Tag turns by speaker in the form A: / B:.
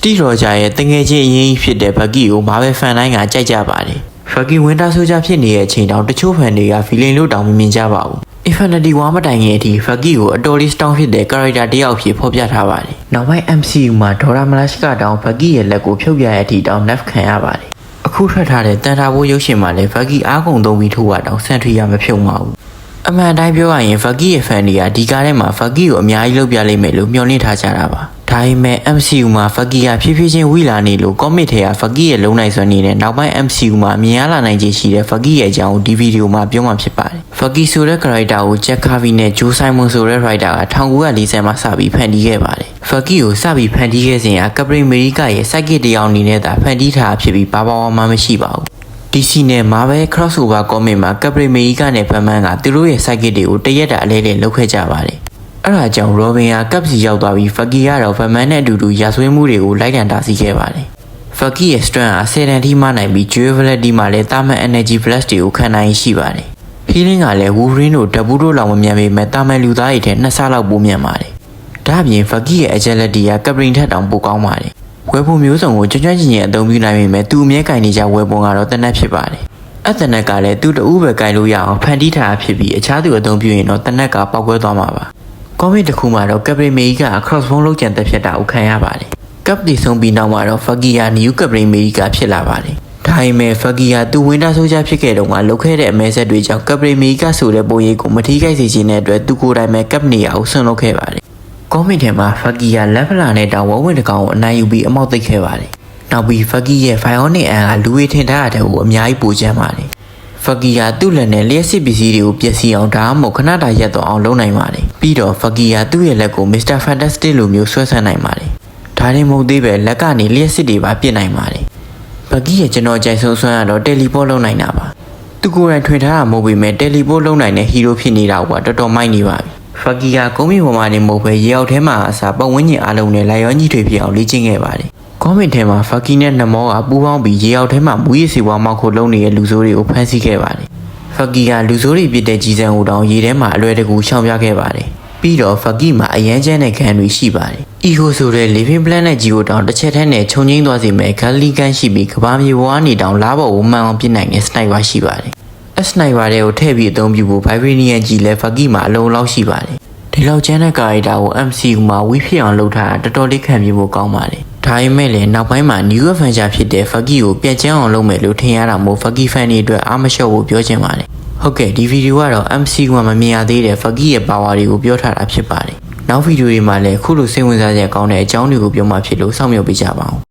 A: Steve Rogers ရဲ့တငယ်ချင်းအရင်ဖြစ်တဲ့ Bucky ကို Marvel fan တိုင်းကကြိုက်ကြပါတယ်။ Bucky Winter Soldier ဖြစ်နေတဲ့အချိန်တောင်တချို့ fan တွေက villain လို့တောင်မမြင်ကြပါဘူး။ Infinity War မတိုင်ခင်အထိ Bucky ကိုအတော်လေး strong ဖြစ်တဲ့ character တစ်ယောက်ဖြစ်ဖော်ပြထားပါတယ်။နောက်ပိုင်း MCU မှာ Dora Milaje ကတောင် Bucky ရဲ့လက်ကိုဖြုတ်ပြရတဲ့အထိတောင် nerf ခံရပါတယ်။အခုထွက်ထားတဲ့တန်တာဘိုးရုပ်ရှင်မှာလည်း Bucky အားကုန်သုံးပြီးထိုးတာတောင် Sentry မဖြုတ်ပါဘူး။အမှန်တိုင်းပြောရရင် Bucky ရဲ့ fan တွေကဒီကားထဲမှာ Bucky ကိုအများကြီးလုပ်ပြလိမ့်မယ်လို့မျှော်လင့်ထားကြတာပါ။ဒါပေမဲ့ MCU မှာ Bucky ကဖြည်းဖြည်းချင်းဝိလာနေလို့ comic ထဲက Bucky ရဲ့လုံနိုင်စွမ်းနေတဲ့နောက်ပိုင်း MCU မှာမြင်ရလာနိုင်ခြေရှိတဲ့ Bucky ရဲ့အကြောင်းကိုဒီဗီဒီယိုမှာပြောမှဖြစ်ပါတယ်။ Bucky ဆိုတဲ့ character ကို Jack Kirby နဲ့ Joe Simon ဆိုတဲ့ writer က1940မှာစပြီးဖန်တီးခဲ့ပါတယ်။ Bucky ကိုစပြီးဖန်တီးခဲ့စဉ်က Captain America ရဲ့ sidekick တစ်ယောက်အနေနဲ့သာဖန်တီးထားဖြစ်ပြီးဘာမှမရှိပါဘူး။ DC နဲ့ Marvel crossover comic မှာ Captain America နဲ့ Batman ကသူတို့ရဲ့ sidekick တွေကိုတရက်တာအလဲလဲလုပ်ခဲ့ကြပါတယ်။အဲ့ဒါကြောင့် Robin ကကပ်စီရောက်သွားပြီး Bucky ကတော့ Batman နဲ့အတူတူရာဇဝတ်မှုတွေကိုလိုက်တန်တားဆီးခဲ့ပါတယ်။ Bucky ရဲ့ strength က10တန်ထိမှနိုင်ပြီး durability မှာလည်းတာမန် energy flash တွေကိုခံနိုင်ရှိပါတယ်။ healing ကလည်း Wolverine တို့ Deadpool တို့လောက်မမြန်ပေမဲ့တာမန်လူသားတွေထက်2ဆလောက်ပိုမြန်ပါတယ်။ဒါ့အပြင် Bucky ရဲ့ agility က Captain ထက်တောင်ပိုကောင်းပါတယ်။ဝယ်ပုံမျိုးစုံကိုကျွမ်းကျွမ်းကျင်ကျင်အသုံးပြုနိုင်ပေမဲ့သူ့အမြဲကင်နေကြဝယ်ပုံကတော့တနက်ဖြစ်ပါတယ်။အဲ့တနက်ကလည်းသူ့တဦးပဲကင်လို့ရအောင်ဖန်တီးထားဖြစ်ပြီးအခြားသူအသုံးပြုရင်တော့တနက်ကပောက်ကွဲသွားမှာပါ။ comic တစ်ခုမှာတော့ Captain America က crossbow လောက်ကျန်တက်ဖြစ်တာကိုခံရပါတယ်။ Cap တည်ဆုံးပြီးနောက်မှာတော့ Bucky က New Captain America ဖြစ်လာပါတယ်။ဒါပေမဲ့ Bucky ကသူ Winter Soldier ဖြစ်ခဲ့တုန်းကလုပ်ခဲ့တဲ့အမဲဆက်တွေကြောင့် Captain America ဆိုတဲ့ပုံရိပ်ကိုမထိခိုက်စေချင်တဲ့အတွက်သူကိုယ်တိုင်ပဲ Cap နေရာကိုဆွန့်လွတ်ခဲ့ပါတယ်။ comic ထဲမှာ Bucky ကလက်ဖလာနဲ့တောင်ဝဝင်တကောင်ကိုအနိုင်ယူပြီးအမောက်သိပ်ခဲ့ပါတယ်။နောက်ပြီး Bucky ရဲ့ Bionic Arm ကလူတွေထင်ထားတဲ့ကိုအများကြီးပိုကျန်းပါတယ်။ Bucky ကသူ့လက်နဲ့လျှက်စစ်ပစ္စည်းတွေကိုပျက်စီးအောင်ဒါမှမဟုတ်ခဏတာရက်သွားအောင်လုပ်နိုင်ပါတယ်။ပြီးတော့ Bucky ကသူ့ရဲ့လက်ကို Mr. Fantastic လိုမျိုးဆွဲဆန့်နိုင်ပါတယ်။ဒါနဲ့မဟုတ်သေးပဲလက်ကနေလျှက်စစ်တွေပါပစ်နိုင်ပါတယ်။ Bucky ရဲ့ကျွန်တော်ကြိုက်ဆုံးဆွမ်းကတော့ teleport လုပ်နိုင်တာပါ။သူကိုယ်တိုင်ထွင်ထားတာမဟုတ်ပေမဲ့ teleport လုပ်နိုင်တဲ့ hero ဖြစ်နေတာကတော်တော်မိုက်နေပါပြီ။ Bucky ကကုန်းမြေပေါ်မှာနေမဟုတ်ပဲရေအောက်ထဲမှာအစားပတ်ဝန်းကျင်အားလုံးနဲ့လိုက်ရောကြီးတွေဖြစ်အောင်လေ့ကျင့်ခဲ့ပါတယ်။ comic ထဲမှာ Bucky နဲ့နမောကပူးပေါင်းပြီးရေအောက်ထဲမှာမူရည်စီပွားမောက်ခုတ်လုံးနေတဲ့လူဆိုးတွေကိုဖမ်းဆီးခဲ့ပါတယ်။ Bucky ကလူဆိုးတွေပြစ်တဲ့ကြီးစံကိုတောင်ရေထဲမှာအလွယ်တကူရှောင်ပြခဲ့ပါတယ်။ပြီးတော့ Bucky မှာအရန်ကျန်းတဲ့ခံတွေရှိပါတယ်။ Ego ဆိုတဲ့ living planet ကြီးကိုတောင်တစ်ချက်တည်းနဲ့ခြုံငိမ့်သွားစေမဲ့ Gully Gun ရှိပြီးကဘာမြေပေါ်ကနေတောင်လားပေါ်ကိုမှန်အောင်ပစ်နိုင်တဲ့ sniper ရှိပါတယ်။ sniper တွေကိုထည့်ပြီးအသုံးပြုဖို့ Vibranium ကြီးလည်း Bucky မှာအလုံးလောက်ရှိပါတယ်။ဒီလောက်ကျန်းတဲ့ character ကို MCU မှာဝီးဖြစ်အောင်လုပ်ထားတာတော်တော်လေးခံပြဖို့ကောင်းပါတယ်။ဒါပေမဲ့လည်းနောက်ပိုင်းမှာ New Avenger ဖြစ်တဲ့ Bucky ကိုပြတ်ကျန်းအောင်လုပ်မယ်လို့ထင်ရတာမို့ Bucky fan တွေအတွက်အားမလျှော့ဖို့ပြောချင်ပါတယ်။ဟုတ်ကဲ့ဒီဗီဒီယိုကတော့ MCU မှာမမြင်ရသေးတဲ့ Bucky ရဲ့ power တွေကိုပြောထားတာဖြစ်ပါတယ်။နောက်ဗီဒီယိုတွေမှာလည်းအခုလိုစိတ်ဝင်စားစရာကောင်းတဲ့အကြောင်းတွေကိုပြောမှဖြစ်လို့စောင့်မျှော်ပေးကြပါဦး